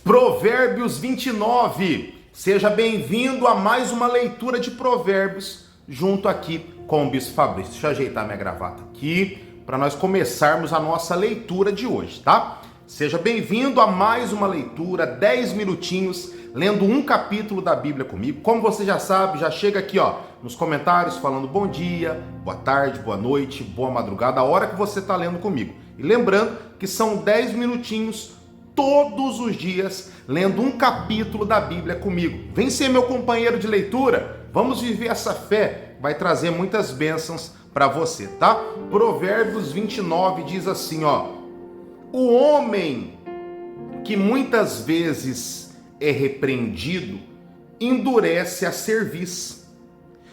Provérbios 29. Seja bem-vindo a mais uma leitura de Provérbios, junto aqui com o Bispo Fabrício. Deixa eu ajeitar minha gravata aqui, para nós começarmos a nossa leitura de hoje, tá? Seja bem-vindo a mais uma leitura, 10 minutinhos, lendo um capítulo da Bíblia comigo. Como você já sabe, já chega aqui, ó, nos comentários falando bom dia, boa tarde, boa noite, boa madrugada, a hora que você está lendo comigo. E lembrando que são 10 minutinhos todos os dias, lendo um capítulo da Bíblia comigo. Vem ser meu companheiro de leitura, vamos viver essa fé, vai trazer muitas bênçãos para você, tá? Provérbios 29 diz assim, ó: o homem que muitas vezes é repreendido, endurece a cerviz,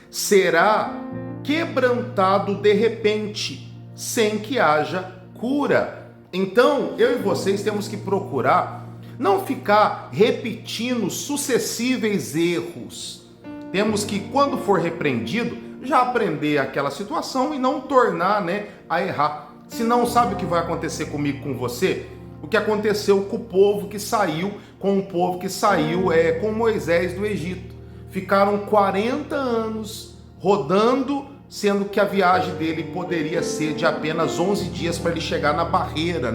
será quebrantado de repente, sem que haja cura. Então, eu e vocês temos que procurar não ficar repetindo sucessíveis erros. Temos que, quando for repreendido, já aprender aquela situação e não tornar, a errar. Se não, sabe o que vai acontecer comigo, com você? O que aconteceu com o povo que saiu, com Moisés do Egito. Ficaram 40 anos rodando, sendo que a viagem dele poderia ser de apenas 11 dias para ele chegar na barreira,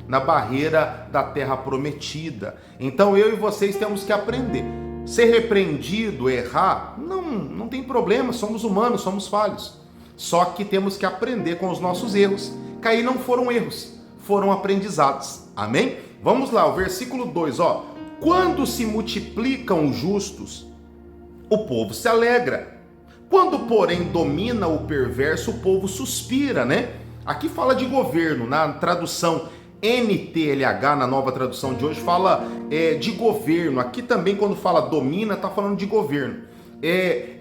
na barreira da terra prometida. Então eu e vocês temos que aprender. Ser repreendido, errar, não tem problema, somos humanos, somos falhos. Só que temos que aprender com os nossos erros, que aí não foram erros, foram aprendizados. Amém? Vamos lá, o versículo 2, ó. Quando se multiplicam os justos, o povo se alegra. Quando, porém, domina o perverso, o povo suspira, Aqui fala de governo, na tradução NTLH, na nova tradução de hoje, fala de governo. Aqui também, quando fala domina, está falando de governo.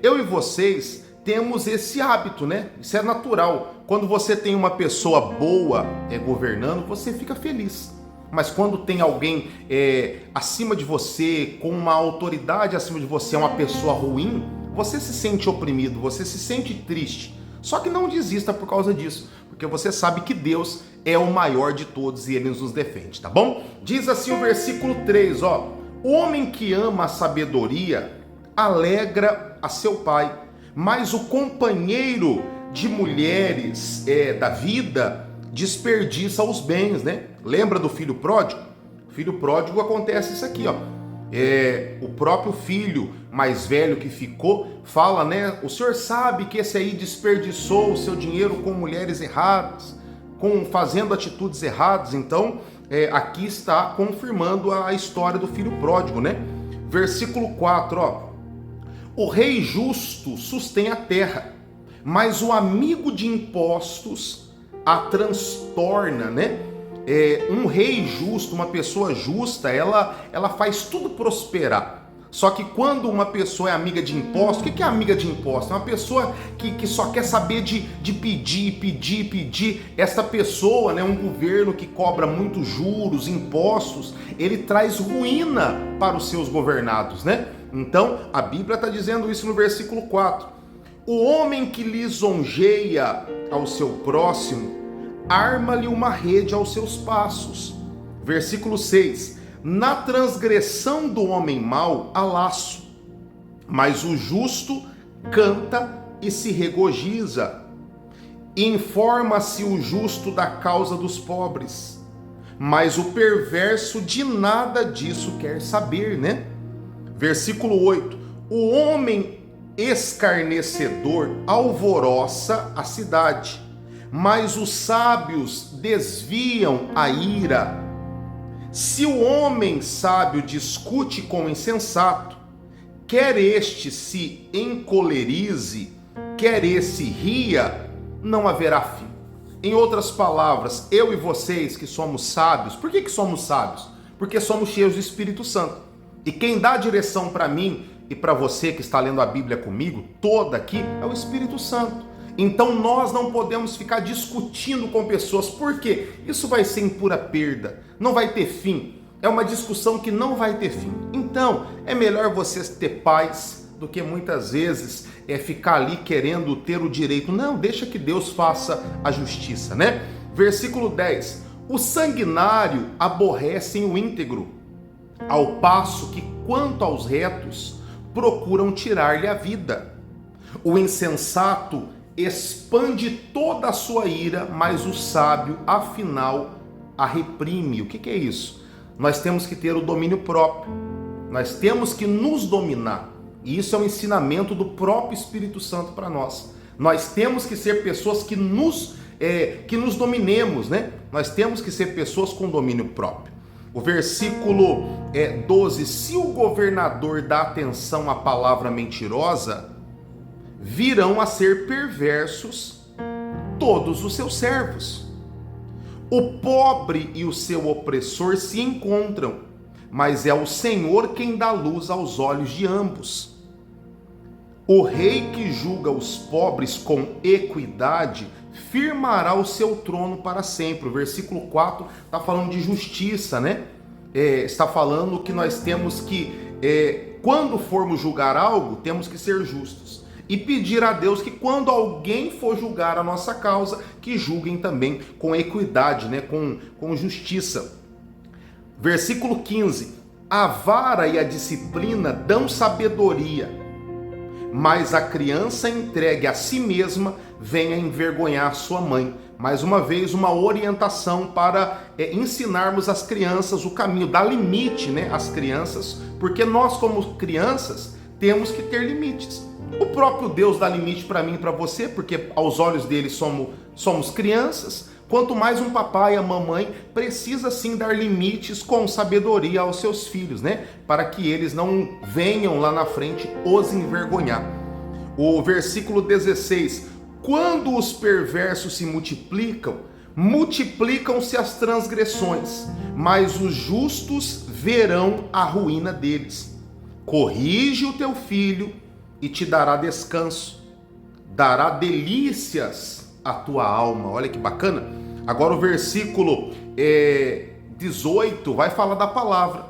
Eu e vocês temos esse hábito, Isso é natural. Quando você tem uma pessoa boa governando, você fica feliz. Mas quando tem alguém acima de você, com uma autoridade acima de você, uma pessoa ruim, você se sente oprimido, você se sente triste. Só que não desista por causa disso, porque você sabe que Deus é o maior de todos e Ele nos defende, tá bom? Diz assim o versículo 3, ó: o homem que ama a sabedoria alegra a seu pai, mas o companheiro de mulheres da vida desperdiça os bens, Lembra do filho pródigo? Filho pródigo acontece isso aqui, ó. O próprio filho mais velho que ficou fala, o senhor sabe que esse aí desperdiçou o seu dinheiro com mulheres erradas, fazendo atitudes erradas. Então, aqui está confirmando a história do filho pródigo, Versículo 4, ó: o rei justo sustém a terra, mas o amigo de impostos a transtorna, Um rei justo, uma pessoa justa, ela faz tudo prosperar. Só que quando uma pessoa é amiga de imposto, o que é amiga de imposto? É uma pessoa que só quer saber de pedir. Essa pessoa, um governo que cobra muitos juros, impostos, ele traz ruína para os seus governados, Então, a Bíblia está dizendo isso no versículo 4. O homem que lisonjeia ao seu próximo, arma-lhe uma rede aos seus passos. Versículo 6. Na transgressão do homem mau há laço, mas o justo canta e se regozija. Informa-se o justo da causa dos pobres, mas o perverso de nada disso quer saber, Versículo 8. O homem escarnecedor alvoroça a cidade, mas os sábios desviam a ira. Se o homem sábio discute com o insensato, quer este se encolerize, quer esse ria, não haverá fim. Em outras palavras, eu e vocês que somos sábios, por que somos sábios? Porque somos cheios do Espírito Santo. E quem dá direção para mim e para você que está lendo a Bíblia comigo, toda aqui, é o Espírito Santo. Então nós não podemos ficar discutindo com pessoas, porque isso vai ser em pura perda, não vai ter fim, é uma discussão que não vai ter fim. Então é melhor você ter paz do que muitas vezes ficar ali querendo ter o direito. Não, deixa que Deus faça a justiça, Versículo 10. O sanguinário aborrece o íntegro, ao passo que, quanto aos retos, procuram tirar-lhe a vida. O insensato expande toda a sua ira, mas o sábio, afinal, a reprime. O que é isso? Nós temos que ter o domínio próprio. Nós temos que nos dominar. E isso é um ensinamento do próprio Espírito Santo para nós. Nós temos que ser pessoas que nos dominemos, né? Nós temos que ser pessoas com domínio próprio. O versículo 12, se o governador dá atenção à palavra mentirosa, virão a ser perversos todos os seus servos. O pobre e o seu opressor se encontram, mas é o Senhor quem dá luz aos olhos de ambos. O rei que julga os pobres com equidade firmará o seu trono para sempre. O versículo 4 está falando de justiça, né? Está falando que nós temos que, quando formos julgar algo, temos que ser justos. E pedir a Deus que quando alguém for julgar a nossa causa, que julguem também com equidade, né? com justiça. Versículo 15. A vara e a disciplina dão sabedoria, mas a criança entregue a si mesma vem a envergonhar sua mãe. Mais uma vez, uma orientação para ensinarmos às crianças o caminho, dar limite, né, às crianças, porque nós, como crianças, temos que ter limites. O próprio Deus dá limite para mim e para você, porque aos olhos dele somos crianças. Quanto mais um papai e a mamãe precisa sim dar limites com sabedoria aos seus filhos, né? Para que eles não venham lá na frente os envergonhar. O versículo 16: quando os perversos se multiplicam, multiplicam-se as transgressões, mas os justos verão a ruína deles. Corrige o teu filho e te dará descanso, dará delícias à tua alma. Olha que bacana. Agora o versículo 18 vai falar da palavra,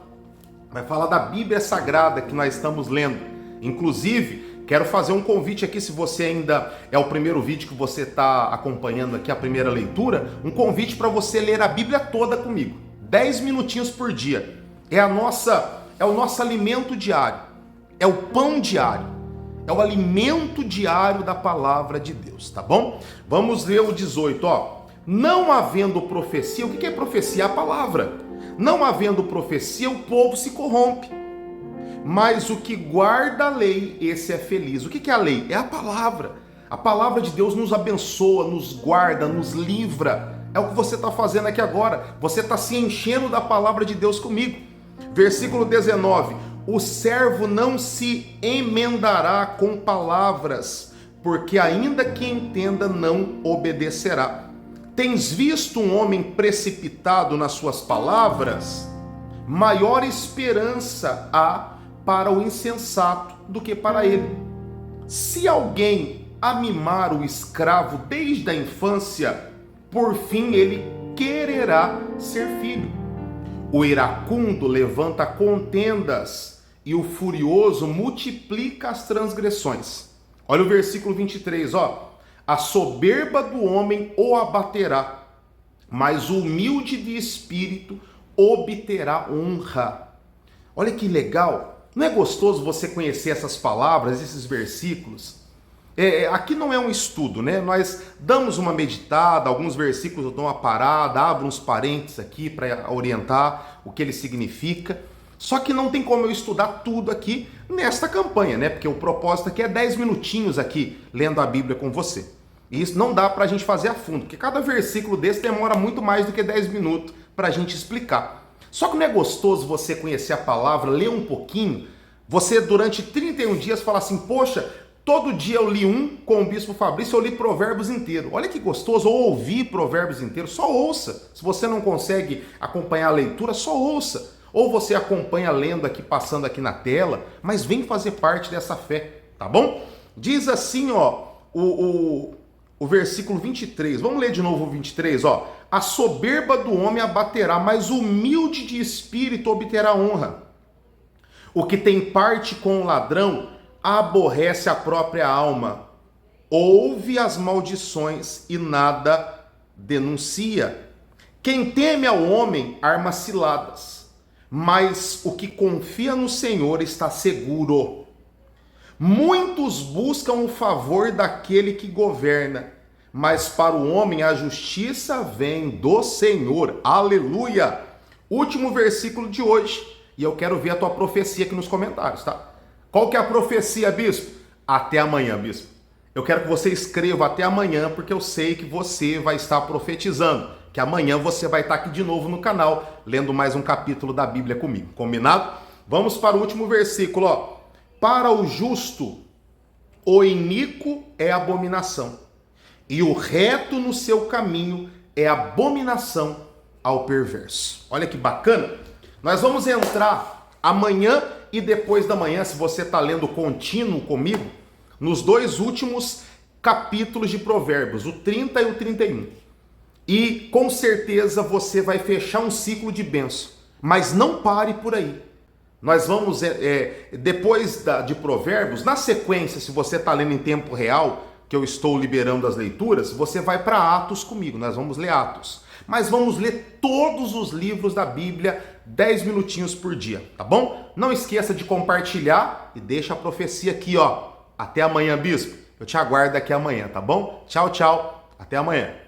vai falar da Bíblia Sagrada que nós estamos lendo. Inclusive, quero fazer um convite aqui, se você ainda é o primeiro vídeo que você está acompanhando aqui, a primeira leitura, um convite para você ler a Bíblia toda comigo, 10 minutinhos por dia. É o nosso alimento diário, é o pão diário. É o alimento diário da palavra de Deus, tá bom? Vamos ler o 18, ó. Não havendo profecia, o que é profecia? A palavra. Não havendo profecia, o povo se corrompe. Mas o que guarda a lei, esse é feliz. O que é a lei? É a palavra. A palavra de Deus nos abençoa, nos guarda, nos livra. É o que você está fazendo aqui agora. Você está se enchendo da palavra de Deus comigo. Versículo 19. O servo não se emendará com palavras, porque ainda que entenda, não obedecerá. Tens visto um homem precipitado nas suas palavras? Maior esperança há para o insensato do que para ele. Se alguém amimar o escravo desde a infância, por fim ele quererá ser filho. O iracundo levanta contendas e o furioso multiplica as transgressões. Olha o versículo 23, ó. A soberba do homem o abaterá, mas o humilde de espírito obterá honra. Olha que legal. Não é gostoso você conhecer essas palavras, esses versículos? Aqui não é um estudo, né? Nós damos uma meditada, alguns versículos eu dou uma parada, abro uns parênteses aqui para orientar o que ele significa. Só que não tem como eu estudar tudo aqui nesta campanha, né? Porque o propósito aqui é 10 minutinhos aqui lendo a Bíblia com você. E isso não dá para a gente fazer a fundo, porque cada versículo desse demora muito mais do que 10 minutos para a gente explicar. Só que não é gostoso você conhecer a palavra, ler um pouquinho, você durante 31 dias fala assim, poxa, todo dia eu li um com o Bispo Fabrício, eu li Provérbios inteiro. Olha que gostoso, ou ouvir Provérbios inteiro, só ouça. Se você não consegue acompanhar a leitura, só ouça. Ou você acompanha lendo aqui, passando aqui na tela, mas vem fazer parte dessa fé, tá bom? Diz assim, ó, o versículo 23, vamos ler de novo o 23, ó. A soberba do homem abaterá, mas o humilde de espírito obterá honra. O que tem parte com o ladrão aborrece a própria alma, ouve as maldições e nada denuncia. Quem teme ao homem arma ciladas, mas o que confia no Senhor está seguro. Muitos buscam o favor daquele que governa, mas para o homem a justiça vem do Senhor. Aleluia! Último versículo de hoje, e eu quero ver a tua profecia aqui nos comentários, tá? Qual que é a profecia, bispo? Até amanhã, bispo. Eu quero que você escreva até amanhã, porque eu sei que você vai estar profetizando, que amanhã você vai estar aqui de novo no canal, lendo mais um capítulo da Bíblia comigo. Combinado? Vamos para o último versículo, ó. Para o justo, o iníquo é abominação, e o reto no seu caminho é abominação ao perverso. Olha que bacana. Nós vamos entrar amanhã e depois da manhã, se você está lendo contínuo comigo, nos dois últimos capítulos de Provérbios, o 30 e o 31. E com certeza você vai fechar um ciclo de bênção. Mas não pare por aí. Nós vamos, depois de Provérbios, na sequência, se você está lendo em tempo real, que eu estou liberando as leituras, você vai para Atos comigo, nós vamos ler Atos. Mas vamos ler todos os livros da Bíblia, 10 minutinhos por dia, tá bom? Não esqueça de compartilhar e deixa a profecia aqui, ó. Até amanhã, bispo. Eu te aguardo aqui amanhã, tá bom? Tchau, tchau. Até amanhã.